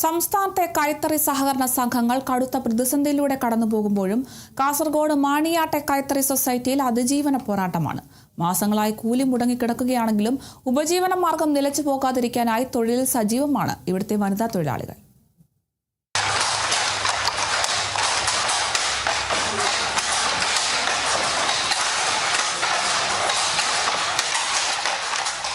സംസ്ഥാനത്തെ കൈത്തറി സഹകരണ സംഘങ്ങൾ കടുത്ത പ്രതിസന്ധിയിലൂടെ കടന്നുപോകുമ്പോഴും കാസർഗോഡ് മാണിയാട്ടെ കൈത്തറി സൊസൈറ്റിയിൽ അതിജീവന പോരാട്ടമാണ്. മാസങ്ങളായി കൂലി മുടങ്ങിക്കിടക്കുകയാണെങ്കിലും ഉപജീവന മാർഗം നിലച്ചു പോകാതിരിക്കാനായി തൊഴിലിൽ സജീവമാണ് ഇവിടുത്തെ വനിതാ തൊഴിലാളികൾ.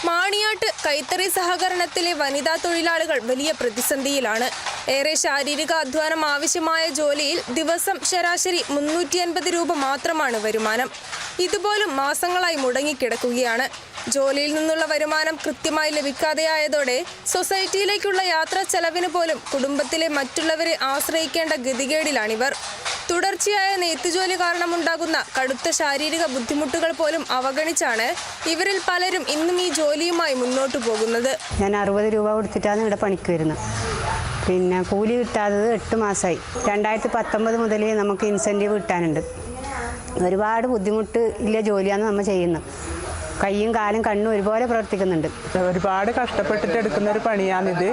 മാണിയാട്ട് കൈത്തറി സഹകരണത്തിലെ വനിതാ തൊഴിലാളികൾ വലിയ പ്രതിസന്ധിയിലാണ്. ഏറെ ശാരീരിക അധ്വാനം ആവശ്യമായ ജോലിയിൽ ദിവസം ശരാശരി 350 രൂപ മാത്രമാണ് വരുമാനം. ഇതുപോലും മാസങ്ങളായി മുടങ്ങിക്കിടക്കുകയാണ്. ജോലിയിൽ നിന്നുള്ള വരുമാനം കൃത്യമായി ലഭിക്കാതെയായതോടെ സൊസൈറ്റിയിലേക്കുള്ള യാത്രാ ചെലവിന് പോലും കുടുംബത്തിലെ മറ്റുള്ളവരെ ആശ്രയിക്കേണ്ട ഗതികേടിലാണിവർ. തുടർച്ചയായ നെയ്ത്തുജോലി കാരണമുണ്ടാകുന്ന കടുത്ത ശാരീരിക ബുദ്ധിമുട്ടുകൾ പോലും അവഗണിച്ചാണ് ഇവരിൽ പലരും ഇന്നും ഈ ജോലിയുമായി മുന്നോട്ട് പോകുന്നത്. ഞാൻ 60 രൂപ കൊടുത്തിട്ടാണ് ഇവിടെ പണിക്ക് വരുന്നത്. പിന്നെ കൂലി കിട്ടാത്തത് 8 മാസമായി. 2019 മുതൽ നമുക്ക് ഇൻസെൻറ്റീവ് കിട്ടാനുണ്ട്. ഒരുപാട് ബുദ്ധിമുട്ട് ഇല്ല ജോലിയാണ് നമ്മൾ ചെയ്യുന്നത്. കൈയും കാലും കണ്ണും ഒരുപോലെ പ്രവർത്തിക്കുന്നുണ്ട്. ഒരുപാട് കഷ്ടപ്പെട്ടിട്ട് എടുക്കുന്ന ഒരു പണിയാണിത്.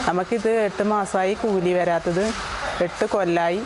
നമുക്കിത് 8 മാസമായി കൂലി വരാത്തത്. 8 കൊല്ലമായി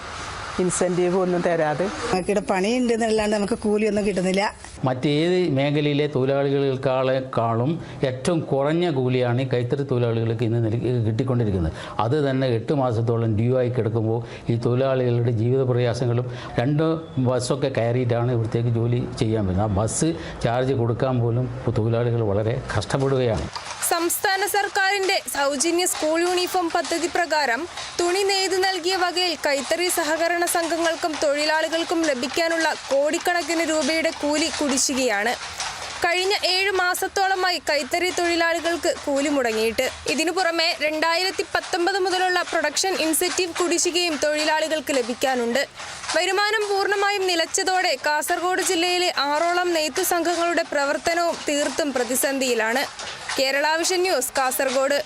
ഇൻസെൻറ്റീവ് ഒന്നും തരാതെ. നമുക്കിവിടെ പണിയുണ്ട് എന്നല്ലാണ്ട് നമുക്ക് കൂലിയൊന്നും കിട്ടുന്നില്ല. മറ്റേത് മേഖലയിലെ തൊഴിലാളികളെക്കാളും ഏറ്റവും കുറഞ്ഞ കൂലിയാണ് ഈ കൈത്തറി തൊഴിലാളികൾക്ക് ഇന്ന് കിട്ടിക്കൊണ്ടിരിക്കുന്നത്. അത് തന്നെ 8 മാസത്തോളം ഡ്യൂ ആയി കിടക്കുമ്പോൾ ഈ തൊഴിലാളികളുടെ ജീവിത പ്രയാസങ്ങളും 2 ബസ്സൊക്കെ കയറിയിട്ടാണ് ഇവിടത്തേക്ക് ജോലി ചെയ്യാൻ പറ്റുന്നത്. ആ ബസ് ചാർജ് കൊടുക്കാൻ പോലും തൊഴിലാളികൾ വളരെ കഷ്ടപ്പെടുകയാണ്. സംസ്ഥാന സർക്കാരിന്റെ സൗജന്യ സ്കൂൾ യൂണിഫോം പദ്ധതി പ്രകാരം തുണി നെയ്ത് നൽകിയ വകയിൽ കൈത്തറി സഹകരണ സംഘങ്ങൾക്കും തൊഴിലാളികൾക്കും ലഭിക്കാനുള്ള കോടിക്കണക്കിന് രൂപയുടെ കൂലി കുടിശ്ശികയാണ്. കഴിഞ്ഞ 7 മാസത്തോളമായി കൈത്തറി തൊഴിലാളികൾക്ക് കൂലി മുടങ്ങിയിട്ട്. ഇതിനു പുറമെ 2019 മുതലുള്ള പ്രൊഡക്ഷൻ ഇൻസെന്റീവ് കുടിശ്ശികയും തൊഴിലാളികൾക്ക് ലഭിക്കാനുണ്ട്. വരുമാനം പൂർണ്ണമായും നിലച്ചതോടെ കാസർഗോഡ് ജില്ലയിലെ 6ഓളം നെയ്ത്തു സംഘങ്ങളുടെ പ്രവർത്തനവും തീർത്തും പ്രതിസന്ധിയിലാണ്. Kerala vision news, Kasaragod.